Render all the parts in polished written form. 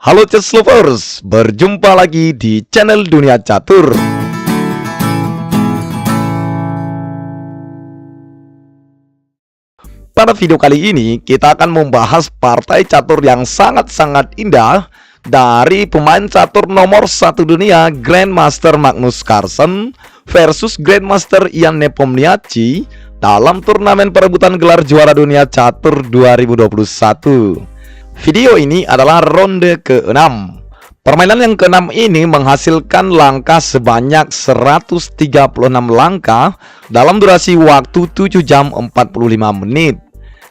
Halo chess lovers, berjumpa lagi di channel Dunia Catur. Pada video kali ini kita akan membahas partai catur yang sangat-sangat indah dari pemain catur nomor 1 dunia Grandmaster Magnus Carlsen versus Grandmaster Ian Nepomniachtchi dalam turnamen perebutan gelar juara dunia catur 2021. Video ini adalah ronde ke-6. Permainan yang ke-6 ini menghasilkan langkah sebanyak 136 langkah dalam durasi waktu 7 jam 45 menit.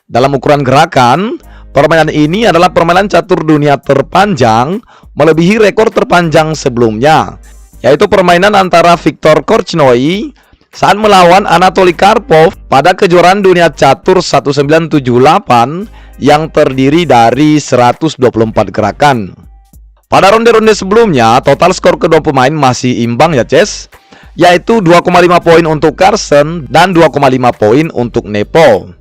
Dalam ukuran gerakan, permainan ini adalah permainan catur dunia terpanjang, melebihi rekor terpanjang sebelumnya, yaitu permainan antara Viktor Korchnoi saat melawan Anatoly Karpov pada kejuaraan dunia catur 1978 yang terdiri dari 124 gerakan. Pada ronde-ronde sebelumnya, total skor kedua pemain masih imbang ya Ces, yaitu 2,5 poin untuk Carlsen dan 2,5 poin untuk Nepo.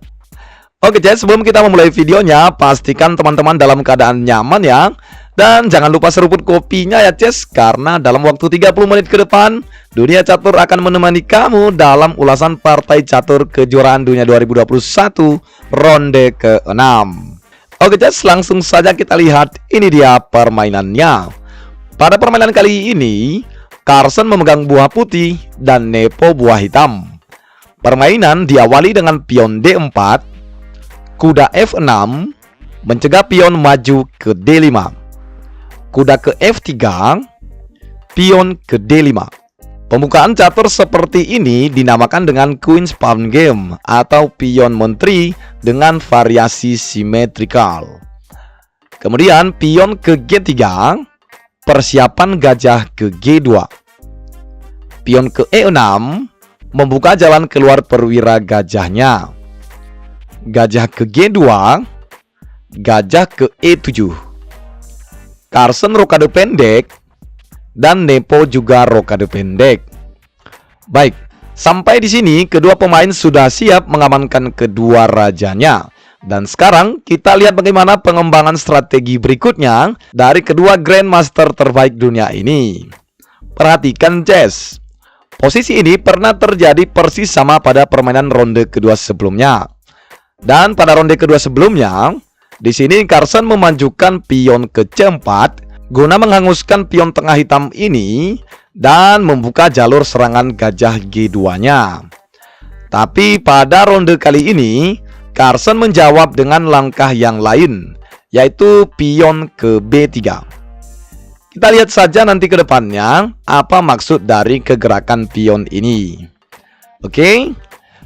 Oke Ces, sebelum kita memulai videonya, pastikan teman-teman dalam keadaan nyaman ya. Dan jangan lupa seruput kopinya ya Ces, karena dalam waktu 30 menit ke depan Dunia Catur akan menemani kamu dalam ulasan partai catur kejuaraan dunia 2021 ronde ke-6. Oke Ces, langsung saja kita lihat, ini dia permainannya. Pada permainan kali ini, Carlsen memegang buah putih dan Nepo buah hitam. Permainan diawali dengan pion D4, kuda F6, mencegah pion maju ke D5. Kuda ke F3, pion ke D5. Pembukaan catur seperti ini dinamakan dengan Queen's Pawn Game atau pion menteri dengan variasi simetrikal. Kemudian pion ke G3, persiapan gajah ke G2. Pion ke E6, membuka jalan keluar perwira gajahnya. Gajah ke G2, gajah ke E7. Carlsen rokade pendek dan Nepo juga rokade pendek. Baik, sampai di sini kedua pemain sudah siap mengamankan kedua rajanya. Dan sekarang kita lihat bagaimana pengembangan strategi berikutnya dari kedua Grandmaster terbaik dunia ini. Perhatikan Ces, posisi ini pernah terjadi persis sama pada permainan ronde kedua sebelumnya. Dan pada ronde kedua sebelumnya, di sini Carlsen memajukan pion ke C4 guna menghanguskan pion tengah hitam ini dan membuka jalur serangan gajah G2-nya. Tapi pada ronde kali ini, Carlsen menjawab dengan langkah yang lain, yaitu pion ke B3. Kita lihat saja nanti ke depannya apa maksud dari kegerakan pion ini. Oke.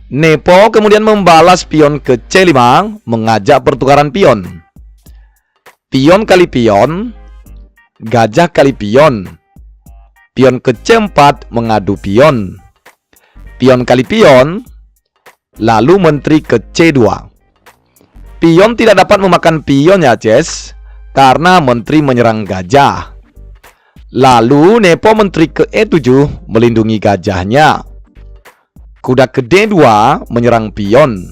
Nepo kemudian membalas pion ke C5, mengajak pertukaran pion. Pion kali pion, gajah kali pion. Pion ke C4 mengadu pion. Pion kali pion, lalu menteri ke C2. Pion tidak dapat memakan pion ya Ces, karena menteri menyerang gajah. Lalu Nepo menteri ke E7 melindungi gajahnya. Kuda ke D2 menyerang pion.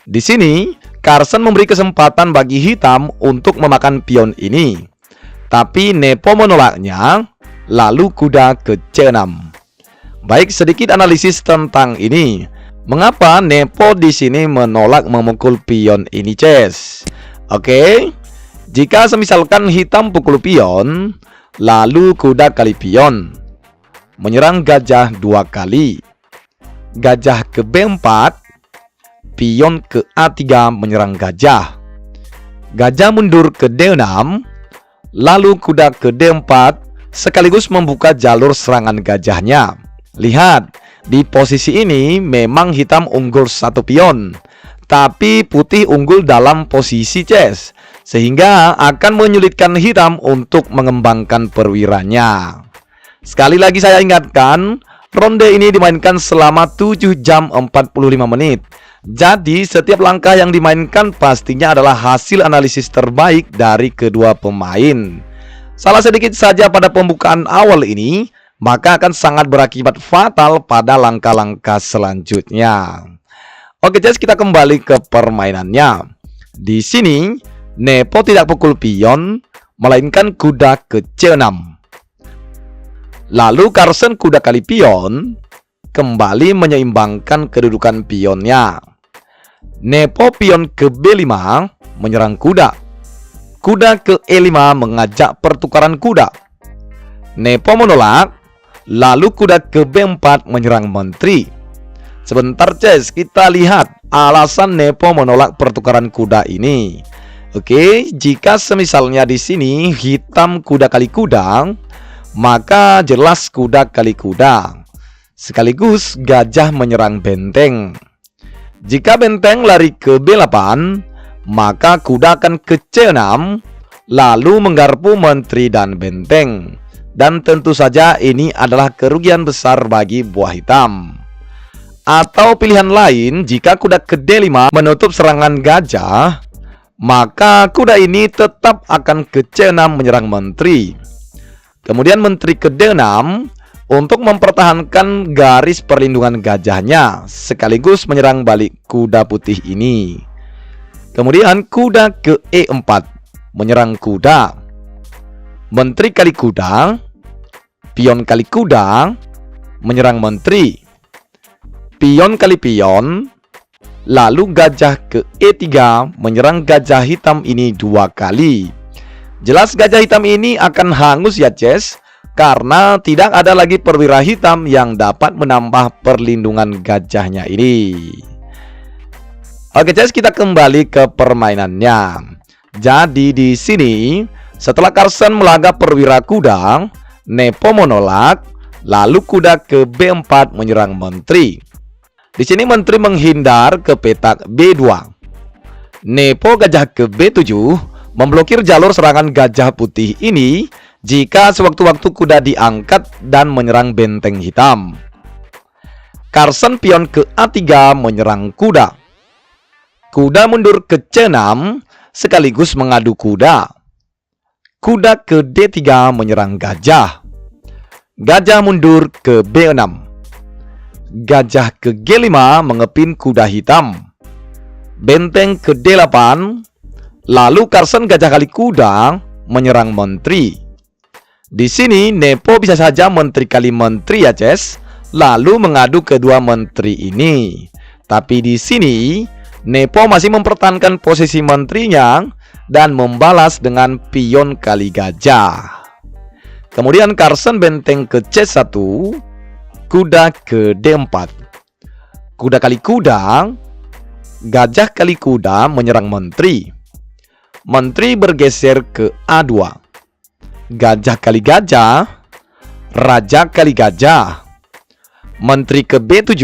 Di sini Carlsen memberi kesempatan bagi hitam untuk memakan pion ini, tapi Nepo menolaknya. Lalu kuda ke C6. Baik, sedikit analisis tentang ini. Mengapa Nepo di sini menolak memukul pion ini Ces? Oke, jika semisalkan hitam pukul pion, lalu kuda kali pion, menyerang gajah 2 kali. Gajah ke B4, pion ke A3 menyerang gajah. Gajah mundur ke D6, lalu kuda ke D4 sekaligus membuka jalur serangan gajahnya. Lihat, di posisi ini memang hitam unggul 1 pion, tapi putih unggul dalam posisi Ces, sehingga akan menyulitkan hitam untuk mengembangkan perwiranya. Sekali lagi saya ingatkan, ronde ini dimainkan selama 7 jam 45 menit. Jadi setiap langkah yang dimainkan pastinya adalah hasil analisis terbaik dari kedua pemain. Salah sedikit saja pada pembukaan awal ini, maka akan sangat berakibat fatal pada langkah-langkah selanjutnya. Oke Ces, kita kembali ke permainannya. Di sini Nepo tidak pukul pion, melainkan kuda ke C6. Lalu Carson kuda kali pion kembali menyeimbangkan kedudukan pionnya. Nepo pion ke B5 menyerang kuda. Kuda ke E5 mengajak pertukaran kuda. Nepo menolak, lalu kuda ke B4 menyerang menteri. Sebentar Ces, kita lihat alasan Nepo menolak pertukaran kuda ini. Oke, jika semisalnya di sini hitam kuda kali kuda, maka jelas kuda kali kuda. Sekaligus gajah menyerang benteng. Jika benteng lari ke B8, maka kuda akan ke C6, lalu menggarpu menteri dan benteng. Dan tentu saja ini adalah kerugian besar bagi buah hitam. Atau pilihan lain, jika kuda ke D5 menutup serangan gajah, maka kuda ini tetap akan ke C6 menyerang menteri. Kemudian menteri ke D6 untuk mempertahankan garis perlindungan gajahnya, sekaligus menyerang balik kuda putih ini. Kemudian kuda ke E4 menyerang kuda. Menteri kali kuda, pion kali kuda menyerang menteri. Pion kali pion, lalu gajah ke E3 menyerang gajah hitam ini 2 kali. Jelas gajah hitam ini akan hangus ya Ces, karena tidak ada lagi perwira hitam yang dapat menambah perlindungan gajahnya ini. Oke Ces, kita kembali ke permainannya. Jadi di sini setelah Carson melagak perwira kuda, Nepo menolak, lalu kuda ke B4 menyerang menteri. Di sini menteri menghindar ke petak B2. Nepo gajah ke B7 memblokir jalur serangan gajah putih ini jika sewaktu-waktu kuda diangkat dan menyerang benteng hitam. Carson pion ke A3 menyerang kuda. Kuda mundur ke C6 sekaligus mengadu kuda. Kuda ke D3 menyerang gajah. Gajah mundur ke B6. Gajah ke G5 mengepin kuda hitam. Benteng ke D8. Lalu Carson gajah kali kuda menyerang menteri. Di sini Nepo bisa saja menteri kali menteri ya Ces, lalu mengadu kedua menteri ini. Tapi di sini Nepo masih mempertahankan posisi menterinya dan membalas dengan pion kali gajah. Kemudian Carson benteng ke C1, kuda ke D4. Kuda kali kuda, gajah kali kuda menyerang menteri. Menteri bergeser ke A2. Gajah kali gajah, raja kali gajah. Menteri ke B7,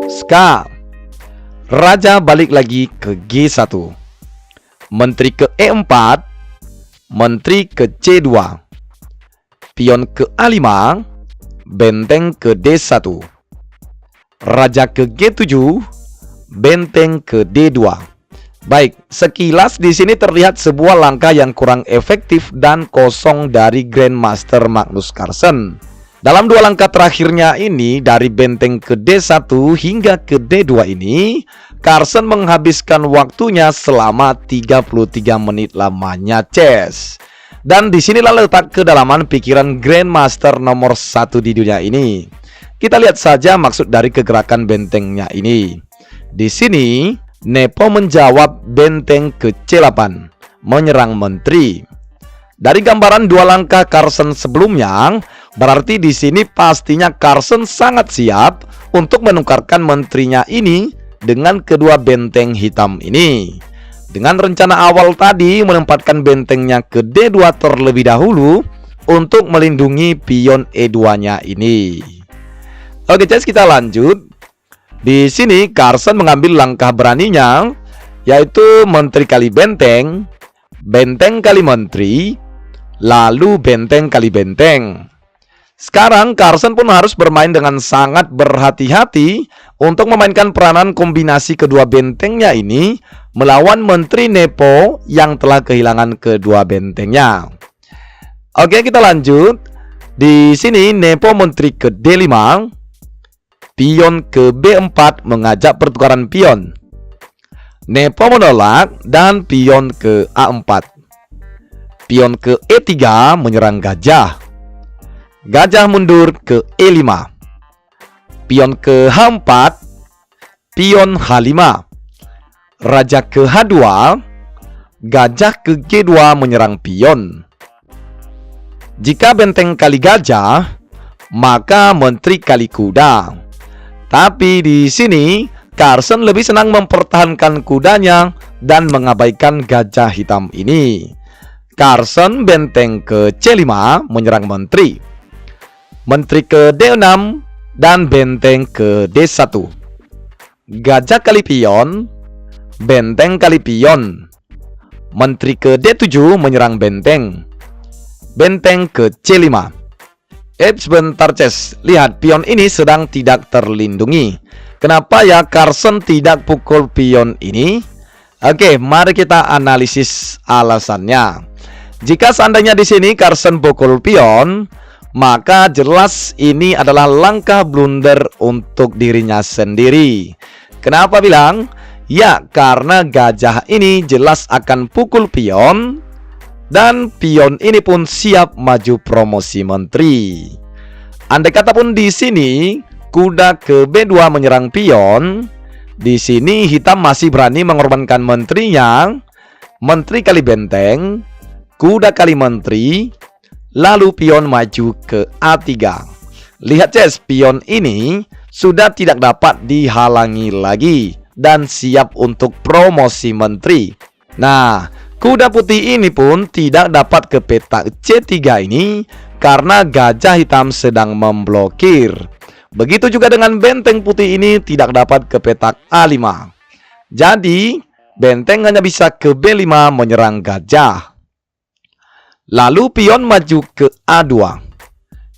ska. Raja balik lagi ke G1. Menteri ke E4, menteri ke C2. Pion ke A5, benteng ke D1. Raja ke G7, benteng ke D2. Baik, sekilas di sini terlihat sebuah langkah yang kurang efektif dan kosong dari Grandmaster Magnus Carlsen. Dalam 2 langkah terakhirnya ini, dari benteng ke D1 hingga ke D2 ini, Carlsen menghabiskan waktunya selama 33 menit lamanya Ces. Dan disinilah letak kedalaman pikiran Grandmaster nomor 1 di dunia ini. Kita lihat saja maksud dari kegerakan bentengnya ini. Di sini Nepo menjawab benteng ke C8 menyerang menteri. Dari gambaran 2 langkah Carlsen sebelumnya, berarti di sini pastinya Carlsen sangat siap untuk menukarkan menterinya ini dengan kedua benteng hitam ini. Dengan rencana awal tadi menempatkan bentengnya ke D2 terlebih dahulu untuk melindungi pion E2-nya ini. Oke, guys, kita lanjut. Di sini Carlsen mengambil langkah beraninya, yaitu menteri kali benteng, benteng kali menteri, lalu benteng kali benteng. Sekarang Carlsen pun harus bermain dengan sangat berhati-hati untuk memainkan peranan kombinasi kedua bentengnya ini melawan menteri Nepo yang telah kehilangan kedua bentengnya. Oke, kita lanjut. Di sini Nepo menteri ke D5, pion ke B4 mengajak pertukaran pion. Nepo menolak dan pion ke A4. Pion ke E3 menyerang gajah. Gajah mundur ke E5. Pion ke H4. Pion H5. Raja ke H2. Gajah ke G2 menyerang pion. Jika benteng kali gajah, maka menteri kali kuda. Tapi di sini Carson lebih senang mempertahankan kudanya dan mengabaikan gajah hitam ini. Carson benteng ke C5 menyerang menteri. Menteri ke D6 dan benteng ke D1. Gajah kali pion, benteng kali pion. Menteri ke D7 menyerang benteng. Benteng ke C5. Sebentar Ces, lihat pion ini sedang tidak terlindungi. Kenapa ya Carson tidak pukul pion ini? Oke, mari kita analisis alasannya. Jika seandainya di sini Carson pukul pion, maka jelas ini adalah langkah blunder untuk dirinya sendiri. Kenapa bilang? Ya, karena gajah ini jelas akan pukul pion, dan pion ini pun siap maju promosi menteri. Andai kata pun di sini kuda ke B2 menyerang pion, di sini hitam masih berani mengorbankan menterinya. Menteri kali benteng, kuda kali menteri, lalu pion maju ke A3. Lihat Ces, pion ini sudah tidak dapat dihalangi lagi dan siap untuk promosi menteri. Nah, kuda putih ini pun tidak dapat ke petak C3 ini karena gajah hitam sedang memblokir. Begitu juga dengan benteng putih ini tidak dapat ke petak A5. Jadi, benteng hanya bisa ke B5 menyerang gajah. Lalu pion maju ke A2.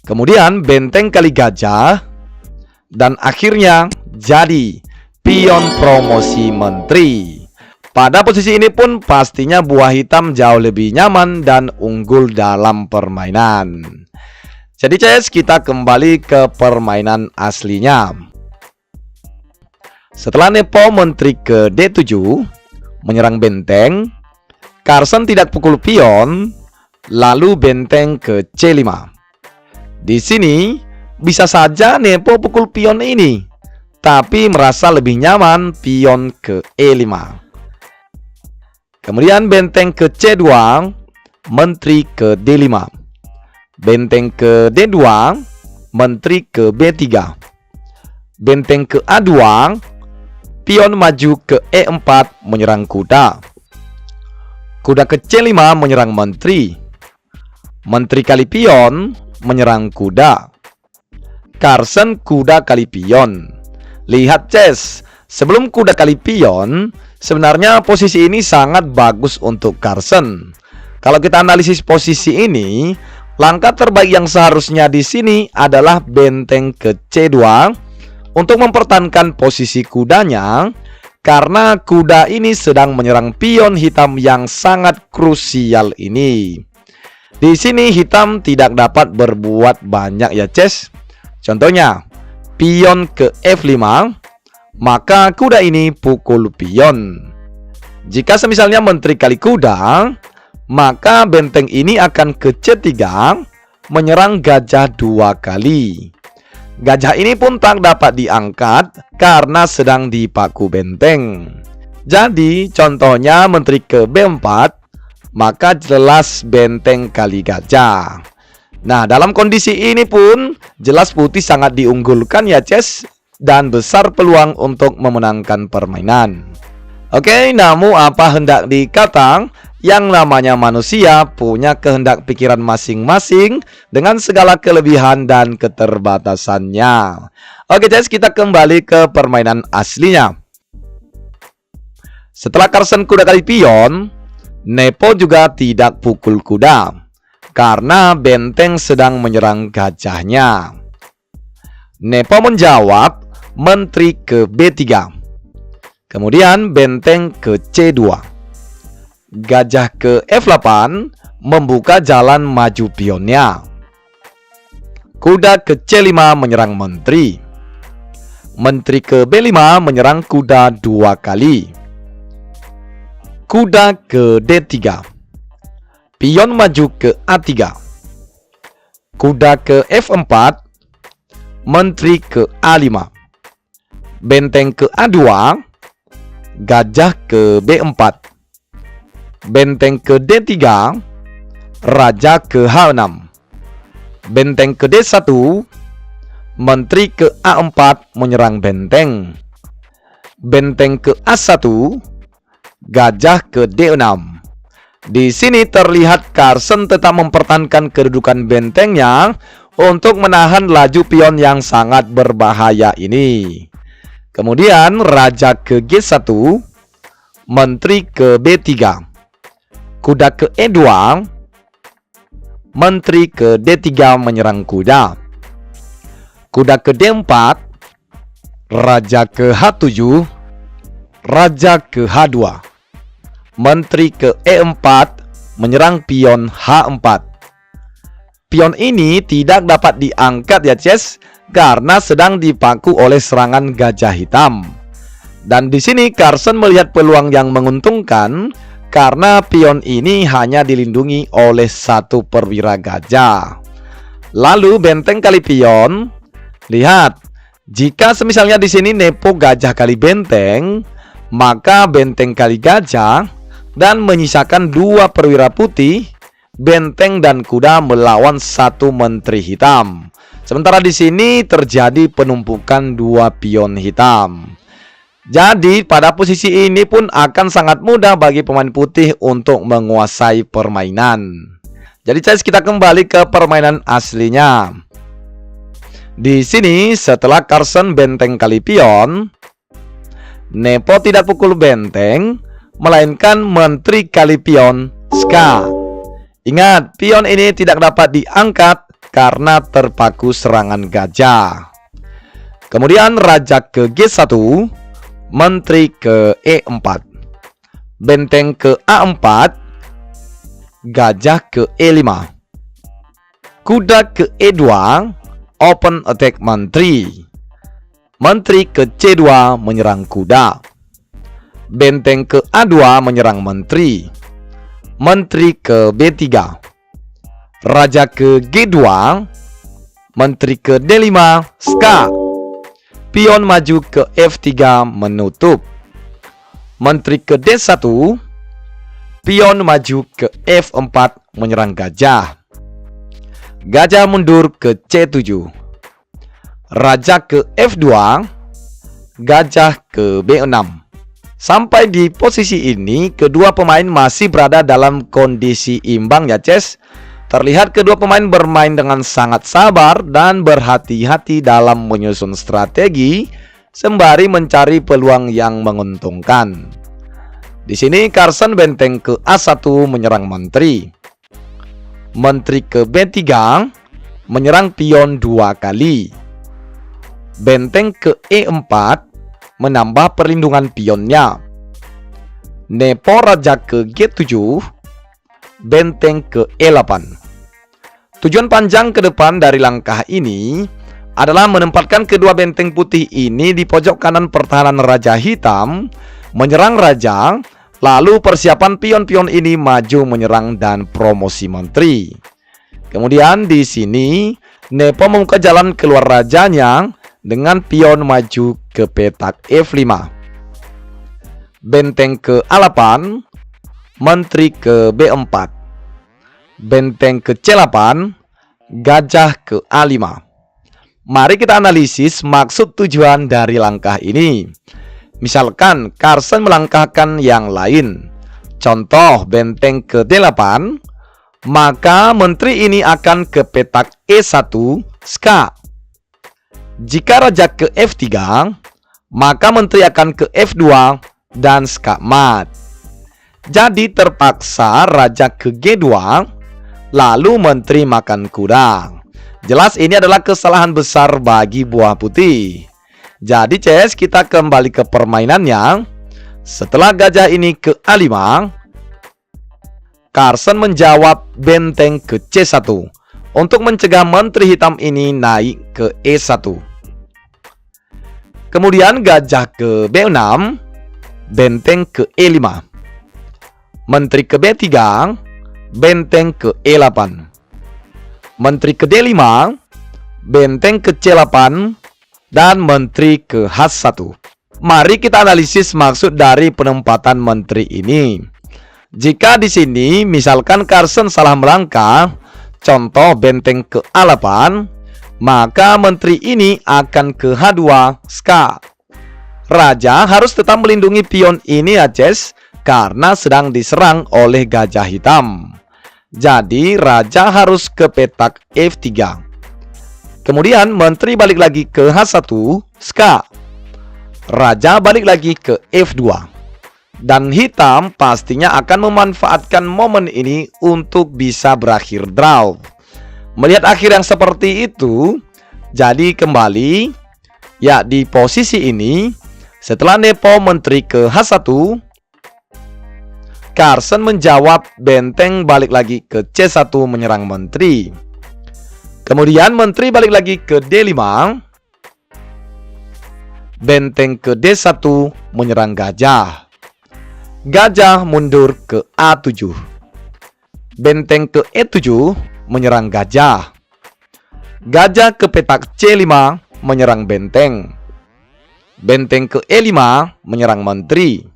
Kemudian benteng kali gajah. Dan akhirnya jadi pion promosi menteri. Pada posisi ini pun pastinya buah hitam jauh lebih nyaman dan unggul dalam permainan. Jadi CS, kita kembali ke permainan aslinya. Setelah nepo menteri ke D7 menyerang benteng, Carson tidak pukul pion, lalu benteng ke C5. Di sini bisa saja nepo pukul pion ini, tapi merasa lebih nyaman pion ke E5. Kemudian benteng ke C2, menteri ke D5. Benteng ke D2, menteri ke B3. Benteng ke A2, pion maju ke E4 menyerang kuda. Kuda ke C5 menyerang menteri. Menteri kali pion menyerang kuda. Carson kuda kali pion. Lihat Ces, sebelum kuda kali pion, sebenarnya posisi ini sangat bagus untuk Carson. Kalau kita analisis posisi ini, langkah terbaik yang seharusnya di sini adalah benteng ke C2 untuk mempertahankan posisi kudanya, karena kuda ini sedang menyerang pion hitam yang sangat krusial ini. Di sini hitam tidak dapat berbuat banyak ya Ces. Contohnya, pion ke F5, maka kuda ini pukul pion. Jika semisalnya menteri kali kuda, maka benteng ini akan ke C3 menyerang gajah 2 kali. Gajah ini pun tak dapat diangkat karena sedang dipaku benteng. Jadi contohnya menteri ke B4, maka jelas benteng kali gajah. Nah, dalam kondisi ini pun jelas putih sangat diunggulkan ya Ces, dan besar peluang untuk memenangkan permainan. Oke, namun apa hendak dikata, yang namanya manusia punya kehendak pikiran masing-masing dengan segala kelebihan dan keterbatasannya. Oke Ces, kita kembali ke permainan aslinya. Setelah Carson kuda kali pion, nepo juga tidak pukul kuda karena benteng sedang menyerang gajahnya. Nepo menjawab menteri ke B3. Kemudian benteng ke C2. Gajah ke F8 membuka jalan maju pionnya. Kuda ke C5 menyerang menteri. Menteri ke B5 menyerang kuda 2 kali. Kuda ke D3. Pion maju ke A3. Kuda ke F4. Menteri ke A5. Benteng ke A2. Gajah ke B4. Benteng ke D3. Raja ke H6. Benteng ke D1. Menteri ke A4 menyerang benteng. Benteng ke A1. Gajah ke D6. Di sini terlihat Carson tetap mempertahankan kedudukan bentengnya untuk menahan laju pion yang sangat berbahaya ini. Kemudian raja ke G1, menteri ke B3, kuda ke E2, menteri ke D3 menyerang kuda. Kuda ke D4, raja ke H7, raja ke H2. Menteri ke E4 menyerang pion H4. Pion ini tidak dapat diangkat ya Ces, karena sedang dipaku oleh serangan gajah hitam. Dan di sini Carson melihat peluang yang menguntungkan karena pion ini hanya dilindungi oleh satu perwira gajah. Lalu benteng kali pion, lihat, jika semisalnya di sini nepo gajah kali benteng, maka benteng kali gajah dan menyisakan dua perwira putih, benteng dan kuda melawan satu menteri hitam. Sementara di sini terjadi penumpukan dua pion hitam. Jadi pada posisi ini pun akan sangat mudah bagi pemain putih untuk menguasai permainan. Jadi guys, kita kembali ke permainan aslinya. Di sini setelah Carson benteng kali pion, nepo tidak pukul benteng, melainkan menteri kali pion ska. Ingat, pion ini tidak dapat diangkat karena terpaku serangan gajah. Kemudian raja ke G1, menteri ke E4, benteng ke A4, gajah ke E5, kuda ke E2, open attack menteri. Menteri ke C2 menyerang kuda. Benteng ke A2 menyerang menteri. Menteri ke B3. Raja ke G2. Menteri ke D5 ska. Pion maju ke F3 menutup. Menteri ke D1. Pion maju ke F4 menyerang gajah. Gajah mundur ke C7. Raja ke F2. Gajah ke B6. Sampai di posisi ini, kedua pemain masih berada dalam kondisi imbang ya Ces. Terlihat kedua pemain bermain dengan sangat sabar dan berhati-hati dalam menyusun strategi sembari mencari peluang yang menguntungkan. Di sini Carson benteng ke A1 menyerang menteri. Menteri ke B3 menyerang pion dua kali. Benteng ke E4 menambah perlindungan pionnya. Nepo raja ke G7, benteng ke E8. Tujuan panjang ke depan dari langkah ini adalah menempatkan kedua benteng putih ini di pojok kanan pertahanan raja hitam, menyerang raja, lalu persiapan pion-pion ini maju menyerang dan promosi menteri. Kemudian di sini Nepo membuka jalan keluar rajanya dengan pion maju ke petak F5. Benteng ke A8, menteri ke B4. Benteng ke C8, gajah ke A5. Mari kita analisis maksud tujuan dari langkah ini. Misalkan Carson melangkahkan yang lain. Contoh benteng ke D8, maka menteri ini akan ke petak E1 ska. Jika raja ke F3, maka menteri akan ke F2 dan ska mat. Jadi terpaksa raja ke G2, lalu menteri makan kuda. Jelas ini adalah kesalahan besar bagi buah putih. Jadi Ces, kita kembali ke permainannya. Setelah gajah ini ke A5, Carson menjawab benteng ke C1 untuk mencegah menteri hitam ini naik ke E1. Kemudian gajah ke B6, benteng ke E5. Menteri ke B3, benteng ke E8. Menteri ke D5, benteng ke C8, dan menteri ke H1. Mari kita analisis maksud dari penempatan menteri ini. Jika di sini misalkan Carson salah melangkah, contoh benteng ke A8, maka menteri ini akan ke H2 ska. Raja harus tetap melindungi pion ini ya Ces, karena sedang diserang oleh gajah hitam. Jadi raja harus ke petak F3. Kemudian menteri balik lagi ke H1 ska. Raja balik lagi ke F2. Dan hitam pastinya akan memanfaatkan momen ini untuk bisa berakhir draw. Melihat akhir yang seperti itu, jadi kembali ya di posisi ini setelah nepo menteri ke H1, Carson menjawab benteng balik lagi ke C1 menyerang menteri. Kemudian menteri balik lagi ke D5, benteng ke D1 menyerang gajah. Gajah mundur ke A7, benteng ke E7 menyerang gajah. Gajah ke petak C5 menyerang benteng. Benteng ke E5 menyerang menteri.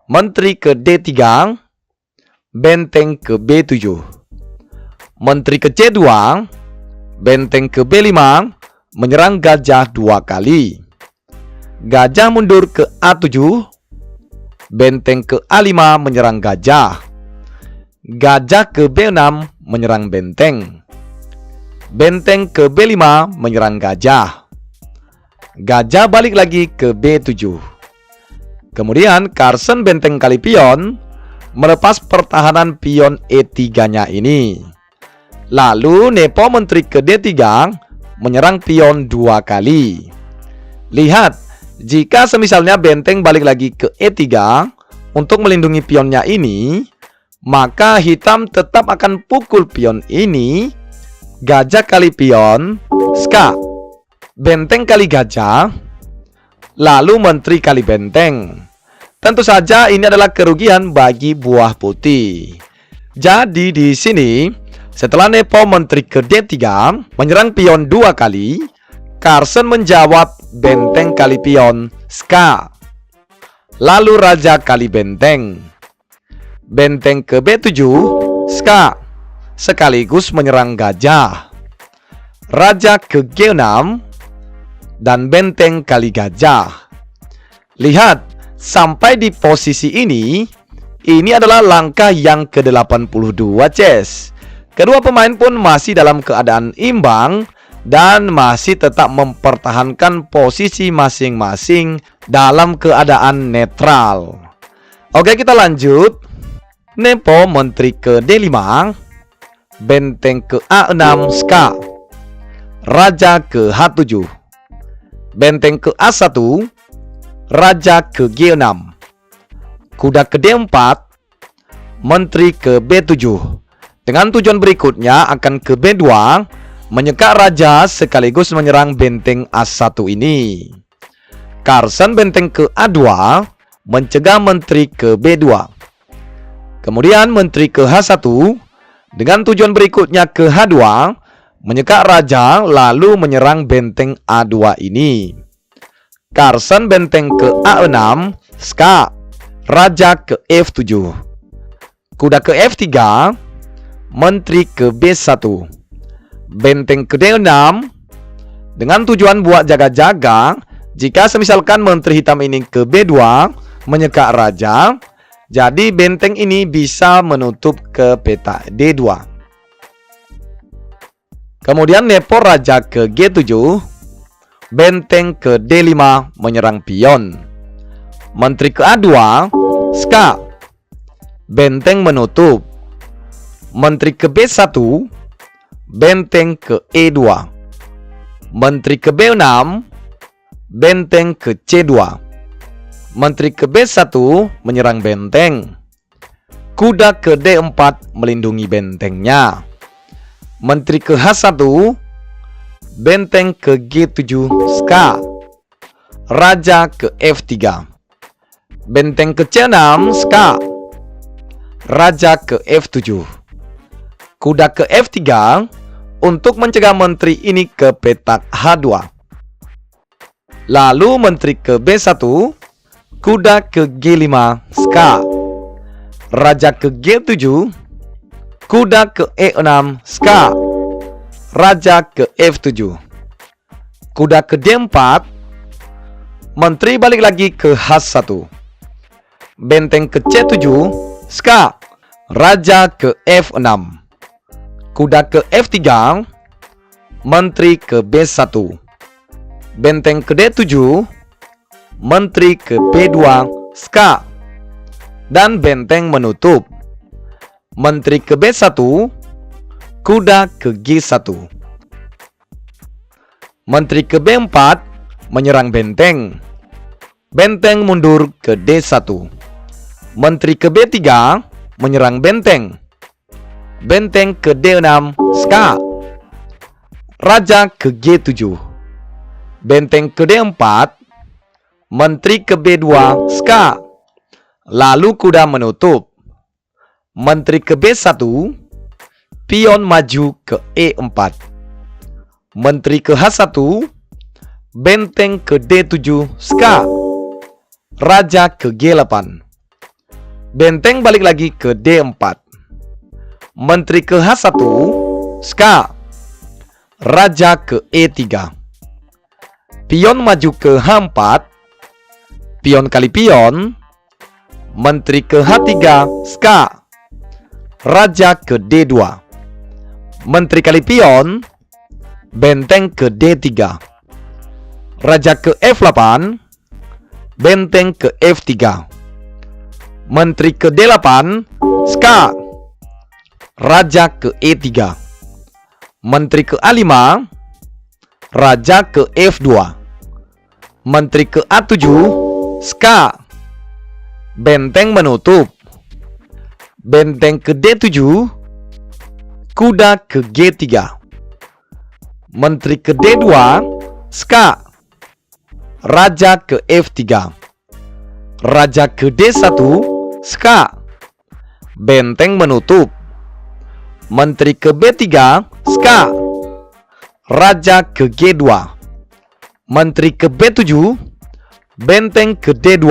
Menteri ke D3, benteng ke B7. Menteri ke C2, benteng ke B5 menyerang gajah 2 kali. Gajah mundur ke A7, benteng ke A5 menyerang gajah. Gajah ke B6 menyerang benteng. Benteng ke B5 menyerang gajah. Gajah balik lagi ke B7. Kemudian Carson benteng kali pion melepas pertahanan pion E3-nya ini. Lalu nepo menteri ke D3 menyerang pion 2 kali. Lihat, jika semisalnya benteng balik lagi ke E3 untuk melindungi pionnya ini, maka hitam tetap akan pukul pion ini. Gajah kali pion ska. Benteng kali gajah, lalu menteri kali benteng. Tentu saja ini adalah kerugian bagi buah putih. Jadi di sini setelah nepo menteri ke D3 menyerang pion 2 kali, Carson menjawab benteng kali pion ska. Lalu raja kali benteng. Benteng ke B7 ska, sekaligus menyerang gajah. Raja ke G6 dan benteng kali gajah. Lihat, sampai di posisi ini adalah langkah yang ke-82 Ces. Kedua pemain pun masih dalam keadaan imbang dan masih tetap mempertahankan posisi masing-masing dalam keadaan netral. Oke, kita lanjut. Nepo menteri ke D5, benteng ke A6 ska. Raja ke H7, benteng ke A1, raja ke G6, kuda ke D4, menteri ke B7. Dengan tujuan berikutnya akan ke B2, menyekat raja sekaligus menyerang benteng A1 ini. Carson benteng ke A2, mencegah menteri ke B2. Kemudian menteri ke H1, dengan tujuan berikutnya ke H2, menyekat raja lalu menyerang benteng A2 ini. Carson benteng ke A6 ska. Raja ke F7, kuda ke F3, menteri ke B1, benteng ke D6 dengan tujuan buat jaga-jaga. Jika semisalkan menteri hitam ini ke B2 menyekat raja, jadi benteng ini bisa menutup ke peta D2. Kemudian nepo raja ke G7, benteng ke D5 menyerang pion. Menteri ke A2 ska. Benteng menutup. Menteri ke B1, benteng ke E2. Menteri ke B6, benteng ke C2. Menteri ke B1 menyerang benteng. Kuda ke D4 melindungi bentengnya. Menteri ke H1, benteng ke G7 ska. Raja ke F3, benteng ke C6 ska. raja ke F7. Kuda ke F3 untuk mencegah menteri ini ke petak H2. Lalu menteri ke B1, kuda ke G5, ska. Raja ke G7, kuda ke E6, ska. Raja ke F7. Kuda ke D4, menteri balik lagi ke H1. Benteng ke C7, ska. Raja ke F6. Kuda ke F3, menteri ke B1. Benteng ke D7, menteri ke B2, ska. Dan benteng menutup. Menteri ke B1, kuda ke G1. Menteri ke B4 menyerang benteng. Benteng mundur ke D1. Menteri ke B3 menyerang benteng. Benteng ke D6, ska. Raja ke G7. Benteng ke D4, menteri ke B2, ska. Lalu kuda menutup. Menteri ke B1, pion maju ke E4. Menteri ke H1, benteng ke D7, ska. Raja ke G8. Benteng balik lagi ke D4. Menteri ke H1, ska. Raja ke E3. Pion maju ke H4. Pion kali pion. Menteri ke H3, ska. Raja ke D2. Menteri kali pion. Benteng ke D3. Raja ke F8. Benteng ke F3. Menteri ke D8, ska. Raja ke E3. Menteri ke A5. Raja ke F2. Menteri ke A7, ska. Benteng menutup. Benteng ke D7, kuda ke G3. Menteri ke D2, ska. Raja ke F3. Raja ke D1, ska. Benteng menutup. Menteri ke B3, ska. Raja ke G2. Menteri ke B7, benteng ke D2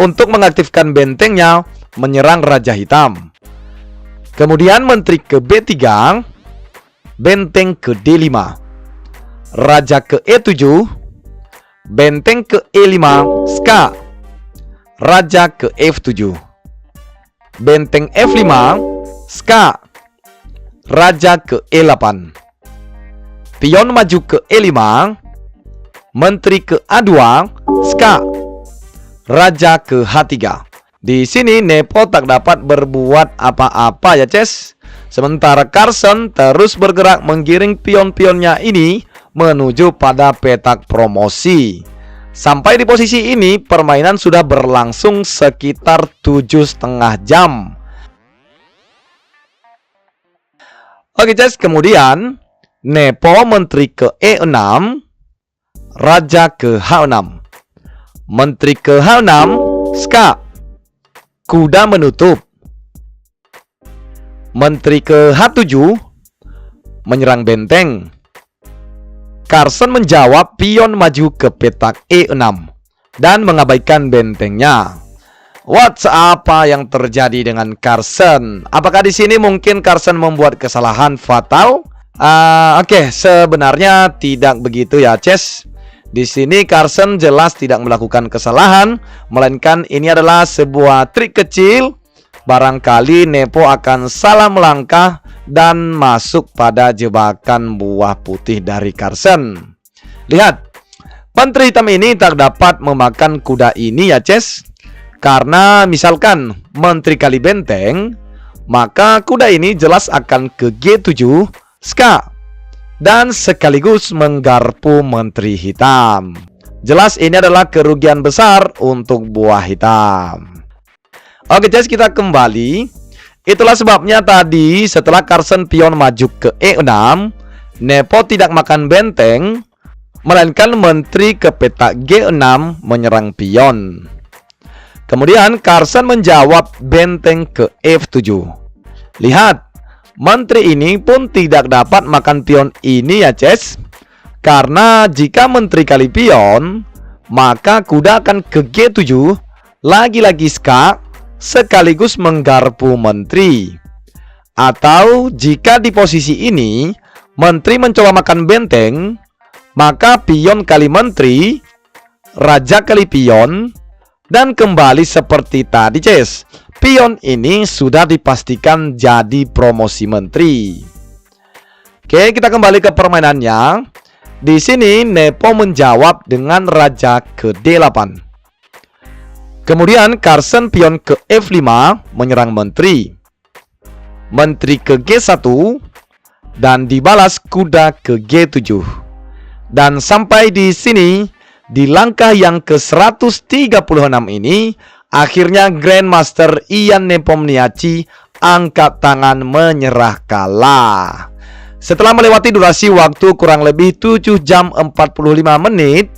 untuk mengaktifkan bentengnya menyerang Raja Hitam. Kemudian menteri ke B3, benteng ke D5. Raja ke E7, benteng ke E5, ska. Raja ke F7. Benteng F5, ska. Raja ke E8. Pion maju ke E5. Menteri ke A2, ska. Raja ke H3. Di sini Nepo tak dapat berbuat apa-apa ya, Ces. Sementara Carson terus bergerak menggiring pion-pionnya ini menuju pada petak promosi. Sampai di posisi ini permainan sudah berlangsung sekitar 7,5 jam. Oke, Ces, kemudian Nepo menteri ke E6, raja ke H6. Menteri ke H6, ska. Kuda menutup. Menteri ke H7, menyerang benteng. Carson menjawab pion maju ke petak E6 dan mengabaikan bentengnya. Apa yang terjadi dengan Carson? Apakah di sini mungkin Carson membuat kesalahan fatal? Oke, sebenarnya tidak begitu ya, Ces. Di sini Carson jelas tidak melakukan kesalahan, melainkan ini adalah sebuah trik kecil. Barangkali Nepo akan salah melangkah dan masuk pada jebakan buah putih dari Carson. Lihat, Menteri Hitam ini tak dapat memakan kuda ini ya, Ces. Karena misalkan Menteri kali benteng, maka kuda ini jelas akan ke G7, ska. Dan sekaligus menggarpu Menteri Hitam. Jelas ini adalah kerugian besar untuk buah hitam. Oke, Ces, kita kembali. Itulah sebabnya tadi setelah Carson pion maju ke E6, Nepo tidak makan benteng, melainkan menteri ke petak G6 menyerang pion. Kemudian Carlsen menjawab benteng ke F7. Lihat, menteri ini pun tidak dapat makan pion ini ya Ces. Karena jika menteri kali pion, maka kuda akan ke G7. Lagi-lagi skak sekaligus menggarpu menteri. Atau jika di posisi ini menteri mencoba makan benteng, maka pion kali menteri, raja kali pion, dan kembali seperti tadi Ces. Pion ini sudah dipastikan jadi promosi menteri. Oke, kita kembali ke permainannya. Di sini Nepo menjawab dengan raja ke D8. Kemudian Carlsen pion ke F5 menyerang menteri. Menteri ke G1 dan dibalas kuda ke G7. Dan sampai di sini, di langkah yang ke-136 ini, akhirnya Grandmaster Ian Nepomniachtchi angkat tangan menyerah kalah. Setelah melewati durasi waktu kurang lebih 7 jam 45 menit,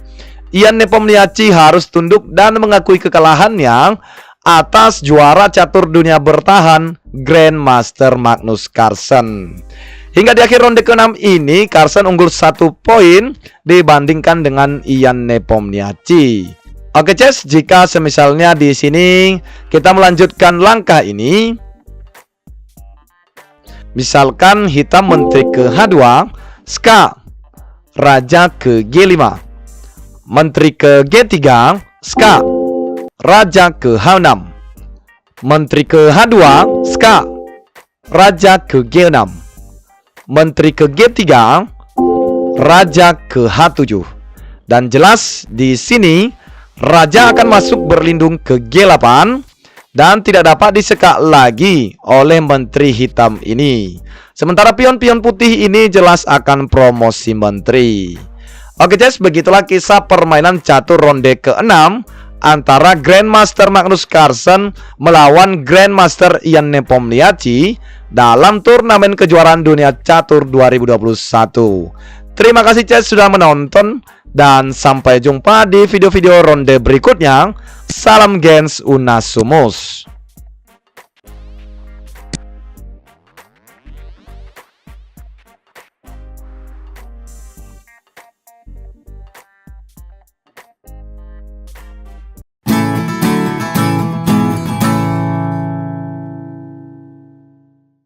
Ian Nepomniachtchi harus tunduk dan mengakui kekalahannya atas juara catur dunia bertahan Grandmaster Magnus Carlsen. Hingga di akhir ronde ke-6 ini, Carlsen unggul 1 poin dibandingkan dengan Ian Nepomniachtchi. Oke Ces, jika semisalnya di sini kita melanjutkan langkah ini, misalkan hitam menteri ke H2, skak raja ke G5, menteri ke G3, skak raja ke H6, menteri ke H2, skak raja ke G6, menteri ke G3, raja ke H7. Dan jelas di sini raja akan masuk berlindung ke G8 dan tidak dapat disekak lagi oleh menteri hitam ini. Sementara pion-pion putih ini jelas akan promosi menteri. Oke Ces, begitulah kisah permainan catur ronde ke-6 antara Grandmaster Magnus Carlsen melawan Grandmaster Ian Nepomniachtchi dalam turnamen kejuaraan dunia catur 2021. Terima kasih Ces sudah menonton, dan sampai jumpa di video-video ronde berikutnya. Salam Gens Unasumus.